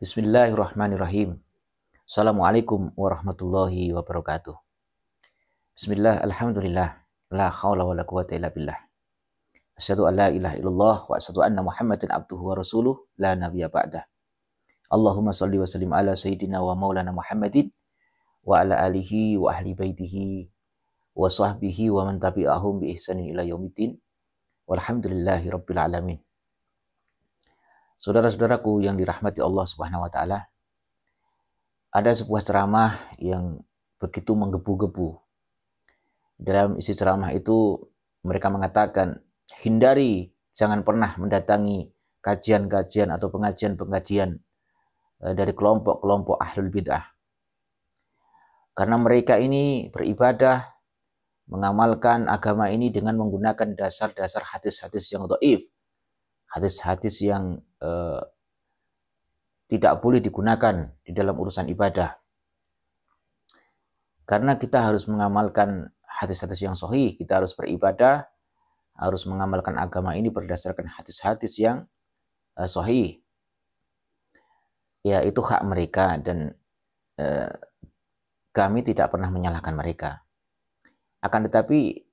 Bismillahirrahmanirrahim. Assalamualaikum warahmatullahi wabarakatuh. Bismillah, alhamdulillah, la khawla wa la quwata illa billah. Asyhadu an la ilaha illallah wa asyhadu anna Muhammadan abduhu wa rasuluh la nabiyya ba'dah. Allahumma salli wa sallim ala sayyidina wa maulana Muhammadin wa ala alihi wa ahli baitihi wa sahbihi wa man tabi'ahum bi ihsanin ila yaumiddin. Walhamdulillahi rabbil alamin. Saudara-saudaraku yang dirahmati Allah Subhanahu wa taala, ada sebuah ceramah yang begitu menggebu-gebu. Dalam isi ceramah itu mereka mengatakan, hindari, jangan pernah mendatangi kajian-kajian atau pengajian-pengajian dari kelompok-kelompok ahlul bid'ah. Karena mereka ini beribadah, mengamalkan agama ini dengan menggunakan dasar-dasar hadis-hadis yang dhaif, hadis-hadis yang tidak boleh digunakan di dalam urusan ibadah. Karena kita harus mengamalkan hadis-hadis yang sahih, kita harus beribadah, harus mengamalkan agama ini berdasarkan hadis-hadis yang sahih. Ya, itu hak mereka dan kami tidak pernah menyalahkan mereka. Akan tetapi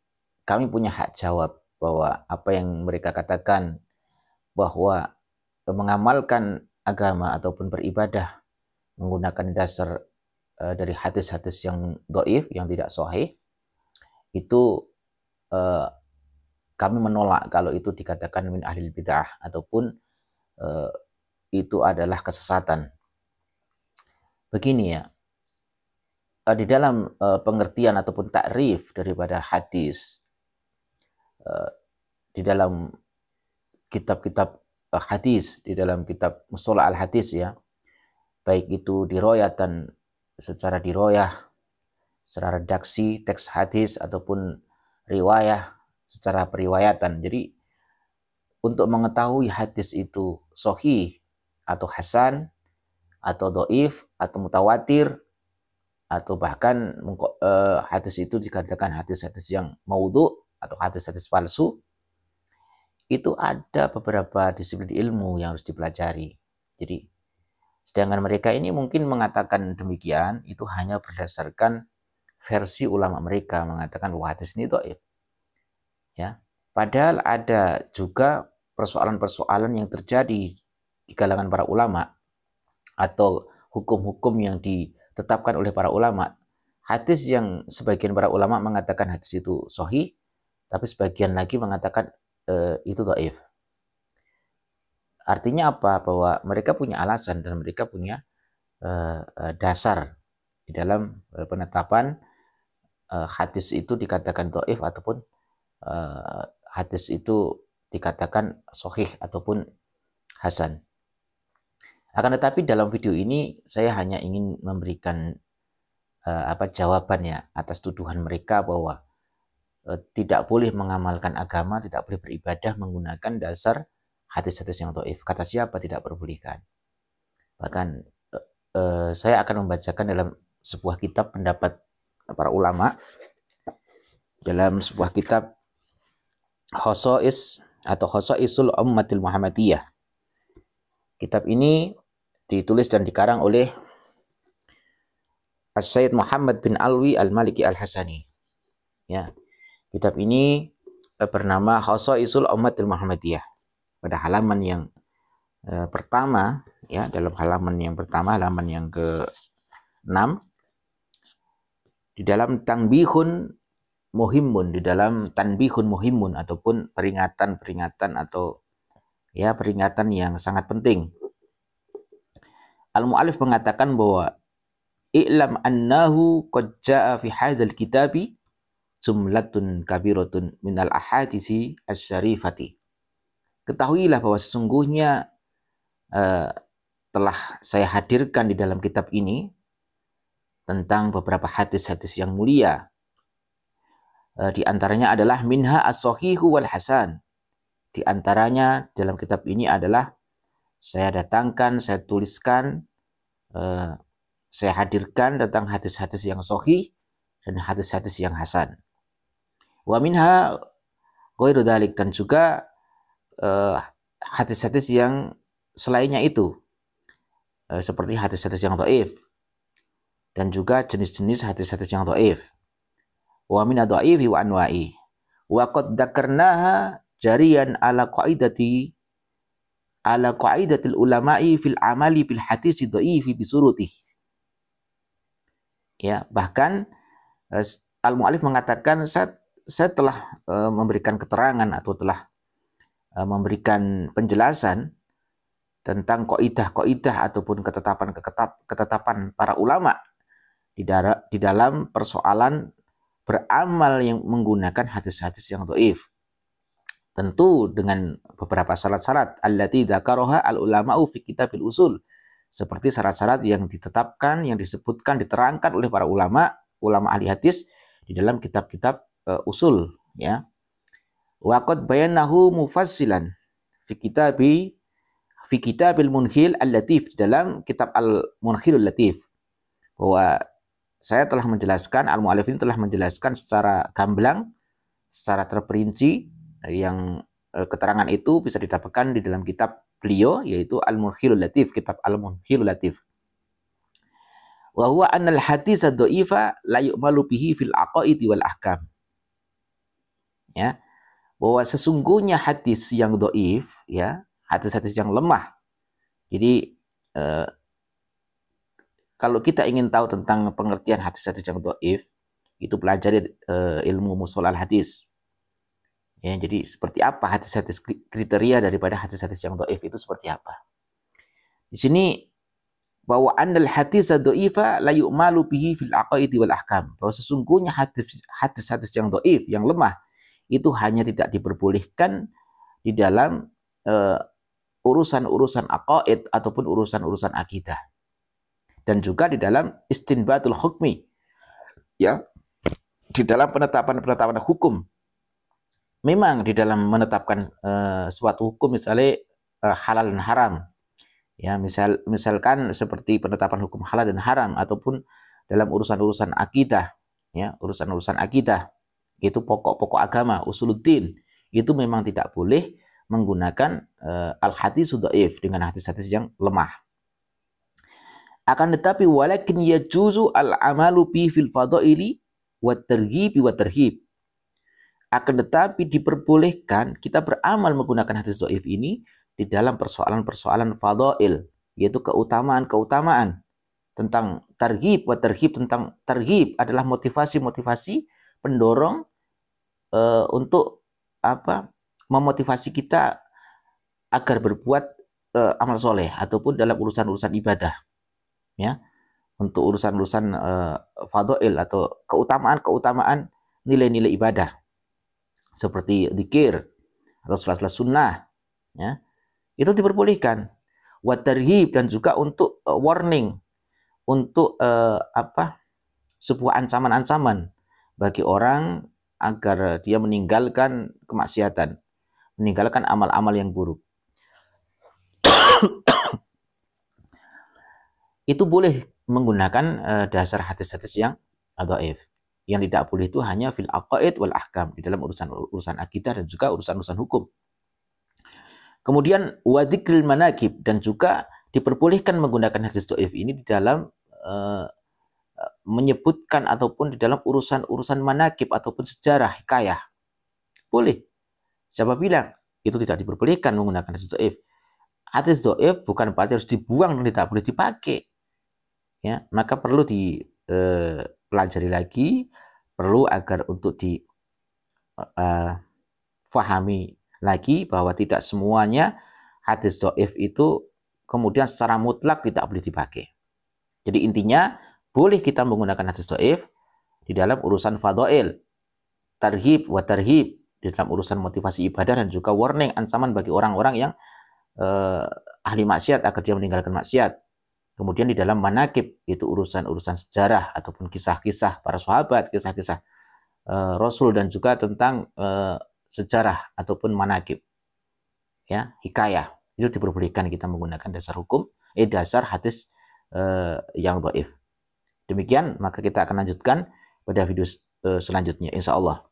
kami punya hak jawab bahwa apa yang mereka katakan bahwa mengamalkan agama ataupun beribadah menggunakan dasar dari hadis-hadis yang dhaif, yang tidak sahih, itu kami menolak kalau itu dikatakan min ahlil bid'ah ataupun itu adalah kesesatan. Begini ya, di dalam pengertian ataupun takrif daripada hadis, di dalam kitab-kitab hadis, di dalam kitab Mustalah al-Hadis ya, baik itu diriwayatan secara diroyah, secara redaksi teks hadis ataupun riwayah secara periwayatan. Jadi untuk mengetahui hadis itu sahih atau hasan atau dhaif atau mutawatir atau bahkan hadis itu dikatakan hadis-hadis yang maudhu atau hadis-hadis palsu, itu ada beberapa disiplin ilmu yang harus dipelajari. Jadi sedangkan mereka ini mungkin mengatakan demikian itu hanya berdasarkan versi ulama mereka, mengatakan bahwa hadis ini dhaif. Ya, padahal ada juga persoalan-persoalan yang terjadi di kalangan para ulama atau hukum-hukum yang ditetapkan oleh para ulama. Hadis yang sebagian para ulama mengatakan hadis itu sahih, tapi sebagian lagi mengatakan itu dhaif. Artinya apa? Bahwa mereka punya alasan dan mereka punya dasar di dalam penetapan hadis itu dikatakan dhaif ataupun hadis itu dikatakan sahih ataupun hasan. Akan tetapi dalam video ini saya hanya ingin memberikan jawabannya atas tuduhan mereka bahwa tidak boleh mengamalkan agama, tidak boleh beribadah menggunakan dasar hadis-hadis yang dhaif. Kata siapa tidak perbolehkan? Bahkan saya akan membacakan dalam sebuah kitab pendapat para ulama, dalam sebuah kitab Khosais atau Khosaisul Ummatil Muhammadiyah. Kitab ini ditulis dan dikarang oleh As-Sayyid Muhammad bin Alwi Al-Maliki Al-Hasani. Ya. Kitab ini bernama Khosaisul Ummatil Muhammadiyah. Pada halaman yang pertama, ya, dalam halaman yang pertama, halaman yang ke-6, di dalam tanbihun muhimun, di dalam tanbihun muhimun ataupun peringatan-peringatan atau ya peringatan yang sangat penting. Al-Mu'allif mengatakan bahwa i'lam annahu qad jaa'a fi hadzal kitabi jumlatun kabiratun minal ahadisi asy-syarifati. Ketahuilah bahwa sesungguhnya telah saya hadirkan di dalam kitab ini tentang beberapa hadis-hadis yang mulia. Di antaranya adalah minha as-sahihu wal hasan. Di antaranya dalam kitab ini adalah saya datangkan, saya tuliskan, saya hadirkan tentang hadis-hadis yang sahih dan hadis-hadis yang hasan. Wa minha ghairu dzalik, dan juga hadis-hadis yang selainnya itu. seperti hadis-hadis yang dhaif dan juga jenis-jenis hadis-hadis yang dhaif. Wa min adhaifi wa anwa'i. Wa qad dzakarnaha jariyan ala qaidatil ulama'i fil amali bil hadis dhaifi bisurutih. Ya, bahkan al-mu'allif mengatakan saya telah memberikan keterangan atau telah memberikan penjelasan tentang kaidah-kaidah ataupun ketetapan para ulama di dalam persoalan beramal yang menggunakan hadis-hadis yang dhaif. Tentu dengan beberapa syarat-syarat allati dzakaraha al-ulama'u fi kitabil usul. Seperti syarat-syarat yang ditetapkan, yang disebutkan, diterangkan oleh para ulama ahli hadis di dalam kitab-kitab usul, ya. Wa qad bayyanahu mufassilan fi kitabil munkhil al-latif, dalam kitab al-munkhilul latif, bahwa saya telah menjelaskan, al-mu'allif ini telah menjelaskan secara gamblang, secara terperinci, yang keterangan itu bisa didapatkan di dalam kitab beliau, yaitu Al-Munkhilul Latif, kitab Al-Munkhilul Latif. Wa huwa annal hadits ad-dha'ifa la yu'malu bihi fil aqaidi wal ahkam. Ya, bahwa sesungguhnya hadis yang dhaif, ya, hadis-hadis yang lemah. Jadi kalau kita ingin tahu tentang pengertian hadis-hadis yang dhaif, itu pelajari ilmu mustalah hadis. Ya, jadi seperti apa hadis-hadis, kriteria daripada hadis-hadis yang dhaif itu seperti apa? Di sini bahwa annal hadits ad-dhaifa la yu'malu bihi fil aqaidi wal ahkam. Bahwa sesungguhnya hadis-hadis yang dhaif, yang lemah, itu hanya tidak diperbolehkan di dalam urusan-urusan aqaid ataupun urusan-urusan akidah. Dan juga di dalam istinbatul hukmi. Ya, di dalam penetapan hukum. Memang di dalam menetapkan suatu hukum, misalnya halal dan haram, ya, misalkan seperti penetapan hukum halal dan haram, ataupun dalam urusan-urusan akidah, ya, urusan-urusan akidah, itu pokok-pokok agama, usuluddin, itu memang tidak boleh menggunakan al-hadits dhaif dengan hadis-hadis yang lemah. Akan tetapi walakin yajuzu al-amalu bi fil fadaili wat targhib wa tarhib. Akan tetapi diperbolehkan kita beramal menggunakan hadis dhaif ini di dalam persoalan-persoalan fadail, yaitu keutamaan-keutamaan. Tentang targhib wa tarhib, tentang targhib adalah motivasi-motivasi pendorong untuk apa? Memotivasi kita agar berbuat amal soleh ataupun dalam urusan-urusan ibadah, ya. Untuk urusan-urusan fadail atau keutamaan-keutamaan nilai-nilai ibadah, seperti zikir atau salat-salat sunnah, ya, itu diperbolehkan. Wa tarhib, dan juga untuk warning, untuk sebuah ancaman-ancaman bagi orang agar dia meninggalkan kemaksiatan, meninggalkan amal-amal yang buruk. Itu boleh menggunakan dasar hadis-hadis yang dhaif. Yang tidak boleh itu hanya fil aqaid wal ahkam, di dalam urusan akidah dan juga urusan hukum. Kemudian wa dzikril manaqib, dan juga diperbolehkan menggunakan hadis dhaif ini di dalam menyebutkan ataupun di dalam urusan manaqib ataupun sejarah, hikayah. Boleh. Siapa bilang itu tidak diperbolehkan menggunakan hadis dhaif? Hadis dhaif bukan berarti harus dibuang dan tidak boleh dipakai. Ya, maka perlu pelajari lagi, perlu agar untuk difahami lagi bahwa tidak semuanya hadis dhaif itu kemudian secara mutlak tidak boleh dipakai. Jadi intinya boleh kita menggunakan hadis dhaif di dalam urusan fadail, targhib wa tarhib, di dalam urusan motivasi ibadah dan juga warning, ancaman bagi orang-orang yang ahli maksiat agar dia meninggalkan maksiat. Kemudian di dalam manaqib, itu urusan-urusan sejarah ataupun kisah-kisah para sahabat, kisah-kisah Rasul, dan juga tentang sejarah ataupun manaqib, ya, hikayah. Itu diperbolehkan kita menggunakan dasar hadis yang dhaif. Demikian, maka kita akan lanjutkan pada video selanjutnya, insya Allah.